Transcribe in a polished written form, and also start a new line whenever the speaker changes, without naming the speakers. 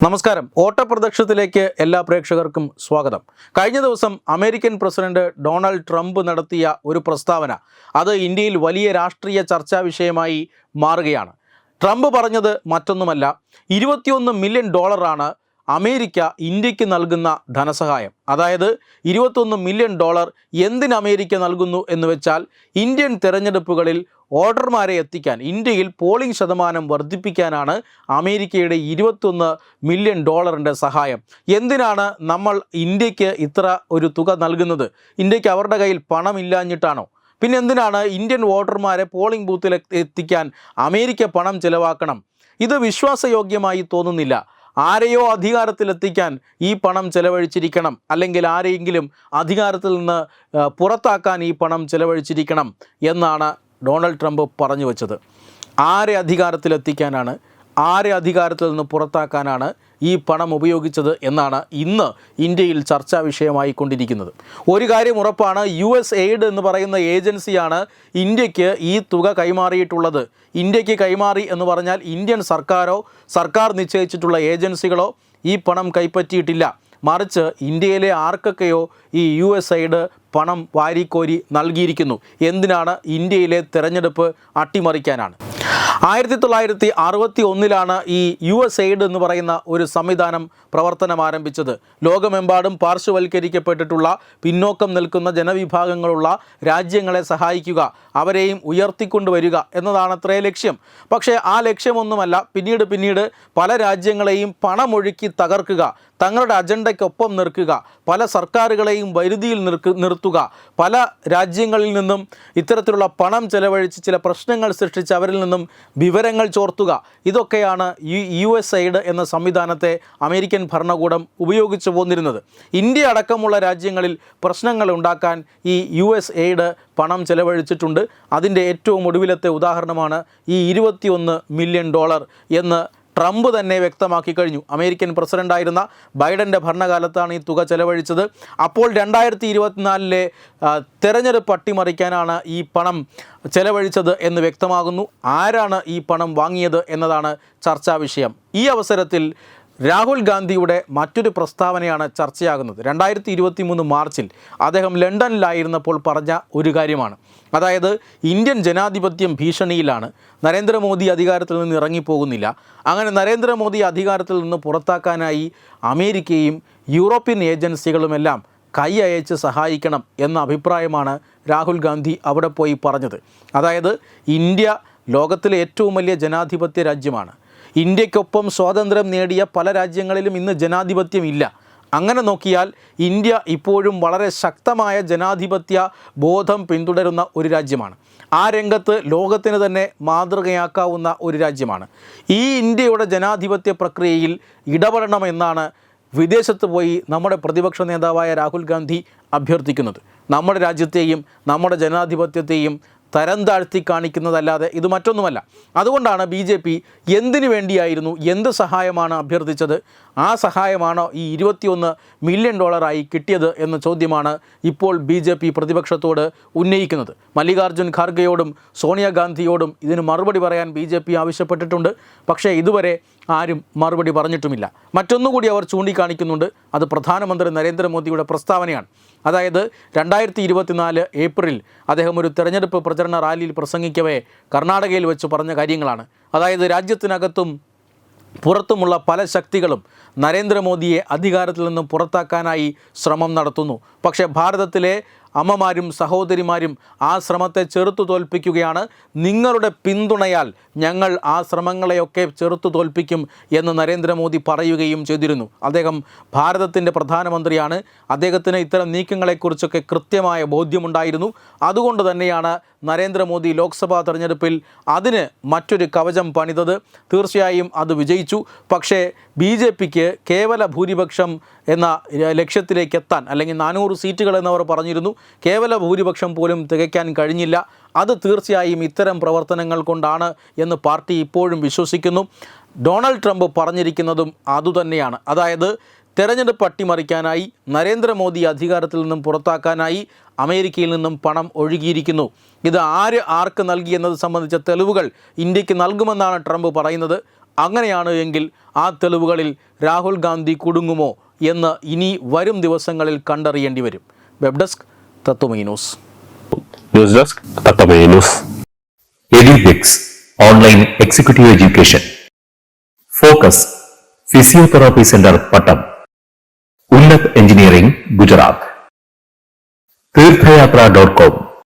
നമസ്കാരം. ഓട്ടപ്രദക്ഷിണത്തിലേക്ക് എല്ലാ പ്രേക്ഷകർക്കും സ്വാഗതം. കഴിഞ്ഞ ദിവസം അമേരിക്കൻ പ്രസിഡന്റ് ഡൊണാൾഡ് ട്രംപ് നടത്തിയ ഒരു പ്രസ്താവന അത് ഇന്ത്യയിൽ വലിയ രാഷ്ട്രീയ ചർച്ചാ വിഷയമായി മാറുകയാണ്. ട്രംപ് പറഞ്ഞത് മറ്റൊന്നുമല്ല, 21 മില്യൺ ഡോളറാണ് അമേരിക്ക ഇന്ത്യക്ക് നൽകുന്ന ധനസഹായം. അതായത് 21 മില്യൺ ഡോളർ എന്തിന് അമേരിക്ക നൽകുന്നു എന്ന് വെച്ചാൽ ഇന്ത്യൻ തെരഞ്ഞെടുപ്പുകളിൽ വോട്ടർമാരെ എത്തിക്കാൻ, ഇന്ത്യയിൽ പോളിംഗ് ശതമാനം വർദ്ധിപ്പിക്കാനാണ് അമേരിക്കയുടെ 21 മില്യൺ ഡോളറിൻ്റെ സഹായം. എന്തിനാണ് നമ്മൾ ഇന്ത്യക്ക് ഇത്ര ഒരു തുക നൽകുന്നത്? ഇന്ത്യക്ക് അവരുടെ കയ്യിൽ പണമില്ലാഞ്ഞിട്ടാണോ? പിന്നെ എന്തിനാണ് ഇന്ത്യൻ വോട്ടർമാരെ പോളിംഗ് ബൂത്തിൽ എത്തിക്കാൻ അമേരിക്ക പണം ചെലവാക്കണം? ഇത് വിശ്വാസയോഗ്യമായി തോന്നുന്നില്ല. ആരെയോ അധികാരത്തിലെത്തിക്കാൻ ഈ പണം ചെലവഴിച്ചിരിക്കണം, അല്ലെങ്കിൽ ആരെയെങ്കിലും അധികാരത്തിൽ നിന്ന് പുറത്താക്കാൻ ഈ പണം ചെലവഴിച്ചിരിക്കണം എന്നാണ് ഡൊണാൾഡ് ട്രംപ് പറഞ്ഞു വച്ചത്. ആരെ അധികാരത്തിലെത്തിക്കാനാണ്, ആരെ അധികാരത്തിൽ നിന്ന് പുറത്താക്കാനാണ് ഈ പണം ഉപയോഗിച്ചത് എന്നാണ് ഇന്ന് ഇന്ത്യയിൽ ചർച്ചാ വിഷയമായി കൊണ്ടിരിക്കുന്നത്. ഒരു കാര്യം ഉറപ്പാണ്, USAID എന്ന് പറയുന്ന ഏജൻസിയാണ് ഇന്ത്യക്ക് ഈ തുക കൈമാറിയിട്ടുള്ളത്. ഇന്ത്യക്ക് കൈമാറി എന്ന് പറഞ്ഞാൽ ഇന്ത്യൻ സർക്കാരോ സർക്കാർ നിശ്ചയിച്ചിട്ടുള്ള ഏജൻസികളോ ഈ പണം കൈപ്പറ്റിയിട്ടില്ല. മറിച്ച് ഇന്ത്യയിലെ ആർക്കൊക്കെയോ ഈ USAID പണം വാരിക്കോരി നൽകിയിരിക്കുന്നു. എന്തിനാണ്? ഇന്ത്യയിലെ തെരഞ്ഞെടുപ്പ് അട്ടിമറിക്കാനാണ്. 1961 ഈ USAID എന്ന് പറയുന്ന ഒരു സംവിധാനം പ്രവർത്തനം ആരംഭിച്ചത്. ലോകമെമ്പാടും പാർശ്വവൽക്കരിക്കപ്പെട്ടിട്ടുള്ള, പിന്നോക്കം നിൽക്കുന്ന ജനവിഭാഗങ്ങളുള്ള രാജ്യങ്ങളെ സഹായിക്കുക, അവരെയും ഉയർത്തിക്കൊണ്ടുവരിക എന്നതാണത്രേ ലക്ഷ്യം. പക്ഷേ ആ ലക്ഷ്യമൊന്നുമല്ല പിന്നീട് പല രാജ്യങ്ങളെയും പണമൊഴുക്കി തകർക്കുക, തങ്ങളുടെ അജണ്ടയ്ക്കൊപ്പം നിൽക്കുക, പല സർക്കാരുകളെയും വരുതിയിൽ നിർത്തുക, പല രാജ്യങ്ങളിൽ നിന്നും ഇത്തരത്തിലുള്ള പണം ചെലവഴിച്ച് ചില പ്രശ്നങ്ങൾ സൃഷ്ടിച്ച് അവരിൽ നിന്നും വിവരങ്ങൾ ചോർത്തുക. ഇതൊക്കെയാണ് ഈ USAID എന്ന സംവിധാനത്തെ അമേരിക്കൻ ഭരണകൂടം ഉപയോഗിച്ചു പോന്നിരുന്നത്. ഇന്ത്യ അടക്കമുള്ള രാജ്യങ്ങളിൽ പ്രശ്നങ്ങൾ ഉണ്ടാക്കാൻ ഈ USAID പണം ചെലവഴിച്ചിട്ടുണ്ട്. അതിൻ്റെ ഏറ്റവും ഒടുവിലത്തെ ഉദാഹരണമാണ് ഈ 21 മില്യൺ ഡോളർ എന്ന് ട്രംപ് തന്നെ വ്യക്തമാക്കി കഴിഞ്ഞു. അമേരിക്കൻ പ്രസിഡൻ്റായിരുന്ന ബൈഡൻ്റെ ഭരണകാലത്താണ് ഈ തുക ചെലവഴിച്ചത്. അപ്പോൾ 2024 തെരഞ്ഞെടുപ്പ് അട്ടിമറിക്കാനാണ് ഈ പണം ചെലവഴിച്ചത് എന്ന് വ്യക്തമാകുന്നു. ആരാണ് ഈ പണം വാങ്ങിയത് എന്നതാണ് ചർച്ചാ വിഷയം. ഈ അവസരത്തിൽ രാഹുൽ ഗാന്ധിയുടെ മറ്റൊരു പ്രസ്താവനയാണ് ചർച്ചയാകുന്നത്. 2023 മാർച്ചിൽ അദ്ദേഹം ലണ്ടനിലായിരുന്നപ്പോൾ പറഞ്ഞ ഒരു കാര്യമാണ്. അതായത് ഇന്ത്യൻ ജനാധിപത്യം ഭീഷണിയിലാണ്, നരേന്ദ്രമോദി അധികാരത്തിൽ നിന്ന് ഇറങ്ങിപ്പോകുന്നില്ല, അങ്ങനെ നരേന്ദ്രമോദി അധികാരത്തിൽ നിന്ന് പുറത്താക്കാനായി അമേരിക്കയും യൂറോപ്യൻ ഏജൻസികളുമെല്ലാം കൈ അയച്ച് സഹായിക്കണം എന്ന അഭിപ്രായമാണ് രാഹുൽ ഗാന്ധി അവിടെ പോയി പറഞ്ഞത്. അതായത് ഇന്ത്യ ലോകത്തിലെ ഏറ്റവും വലിയ ജനാധിപത്യ രാജ്യമാണ്. ഇന്ത്യക്കൊപ്പം സ്വാതന്ത്ര്യം നേടിയ പല രാജ്യങ്ങളിലും ഇന്ന് ജനാധിപത്യം ഇല്ല. അങ്ങനെ നോക്കിയാൽ ഇന്ത്യ ഇപ്പോഴും വളരെ ശക്തമായ ജനാധിപത്യ ബോധം പിന്തുടരുന്ന ഒരു രാജ്യമാണ്. ആ രംഗത്ത് ലോകത്തിന് തന്നെ മാതൃകയാക്കാവുന്ന ഒരു രാജ്യമാണ്. ഈ ഇന്ത്യയുടെ ജനാധിപത്യ പ്രക്രിയയിൽ ഇടപെടണമെന്നാണ് വിദേശത്ത് പോയി നമ്മുടെ പ്രതിപക്ഷ നേതാവായ രാഹുൽ ഗാന്ധി അഭ്യർത്ഥിക്കുന്നത്. നമ്മുടെ രാജ്യത്തെയും നമ്മുടെ ജനാധിപത്യത്തെയും തരം താഴ്ത്തി കാണിക്കുന്നതല്ലാതെ ഇത് മറ്റൊന്നുമല്ല. അതുകൊണ്ടാണ് BJP എന്തിനു വേണ്ടിയായിരുന്നു, എന്ത് സഹായമാണ് അഭ്യർത്ഥിച്ചത്? ആ സഹായമാണോ ഈ 21 മില്യൺ ഡോളറായി കിട്ടിയത് എന്ന ചോദ്യമാണ് ഇപ്പോൾ BJP പ്രതിപക്ഷത്തോട് ഉന്നയിക്കുന്നത്. മല്ലികാർജ്ജുൻ ഖാർഗെയോടും സോണിയാഗാന്ധിയോടും ഇതിന് മറുപടി പറയാൻ BJP ആവശ്യപ്പെട്ടിട്ടുണ്ട്. പക്ഷേ ഇതുവരെ ആരും മറുപടി പറഞ്ഞിട്ടുമില്ല. മറ്റൊന്നുകൂടി അവർ ചൂണ്ടിക്കാണിക്കുന്നുണ്ട്. അത് പ്രധാനമന്ത്രി നരേന്ദ്രമോദിയുടെ പ്രസ്താവനയാണ്. അതായത് 2024 ഏപ്രിൽ അദ്ദേഹം ഒരു തെരഞ്ഞെടുപ്പ് പ്രചരണ റാലിയിൽ പ്രസംഗിക്കവേ കർണാടകയിൽ വെച്ച് പറഞ്ഞ കാര്യങ്ങളാണ്. അതായത് രാജ്യത്തിനകത്തും പുറത്തുമുള്ള പല ശക്തികളും നരേന്ദ്രമോദിയെ അധികാരത്തിൽ നിന്നും പുറത്താക്കാനായി ശ്രമം നടത്തുന്നു. പക്ഷേ ഭാരതത്തിലെ അമ്മമാരും സഹോദരിമാരും ആ ശ്രമത്തെ ചെറുത്തു തോൽപ്പിക്കുകയാണ്. നിങ്ങളുടെ പിന്തുണയാൽ ഞങ്ങൾ ആ ശ്രമങ്ങളെയൊക്കെ ചെറുത്തു തോൽപ്പിക്കും എന്ന് നരേന്ദ്രമോദി പറയുകയും ചെയ്തിരുന്നു. അദ്ദേഹം ഭാരതത്തിൻ്റെ പ്രധാനമന്ത്രിയാണ്. അദ്ദേഹത്തിന് ഇത്തരം നീക്കങ്ങളെക്കുറിച്ചൊക്കെ കൃത്യമായ ബോധ്യമുണ്ടായിരുന്നു. അതുകൊണ്ട് തന്നെയാണ് നരേന്ദ്രമോദി ലോക്സഭാ തെരഞ്ഞെടുപ്പിൽ അതിന് മറ്റൊരു കവചം പണിതത്. തീർച്ചയായും അത് വിജയിച്ചു. പക്ഷേ BJPക്ക് കേവല ഭൂരിപക്ഷം എന്ന ലക്ഷ്യത്തിലേക്ക് എത്താൻ, അല്ലെങ്കിൽ 400 സീറ്റുകൾ എന്നവർ പറഞ്ഞിരുന്നു, കേവല ഭൂരിപക്ഷം പോലും തികയ്ക്കാൻ കഴിഞ്ഞില്ല. അത് തീർച്ചയായും ഇത്തരം പ്രവർത്തനങ്ങൾ കൊണ്ടാണ് എന്ന് പാർട്ടി ഇപ്പോഴും വിശ്വസിക്കുന്നു. ഡൊണാൾഡ് ട്രംപ് പറഞ്ഞിരിക്കുന്നതും അതുതന്നെയാണ്. അതായത് തെരഞ്ഞെടുപ്പ് അട്ടിമറിക്കാനായി, നരേന്ദ്രമോദി അധികാരത്തിൽ നിന്നും പുറത്താക്കാനായി അമേരിക്കയിൽ നിന്നും പണം ഒഴുകിയിരിക്കുന്നു. ഇത് ആർക്ക് നൽകി എന്നത് സംബന്ധിച്ച തെളിവുകൾ ഇന്ത്യക്ക് നൽകുമെന്നാണ് ട്രംപ് പറയുന്നത്. അങ്ങനെയാണ് എങ്കിൽ ആ തെളിവുകളിൽ രാഹുൽ ഗാന്ധി കുടുങ്ങുമോ എന്ന് ഇനി വരും ദിവസങ്ങളിൽ കണ്ടറിയേണ്ടി വരും. Web desk Tatwamayi news.
News desk Tatwamayi news. Edubix online executive education. Focus physiotherapy centre Pattom. Unnat engineering Gujarat. തീർത്ഥയാത്ര.com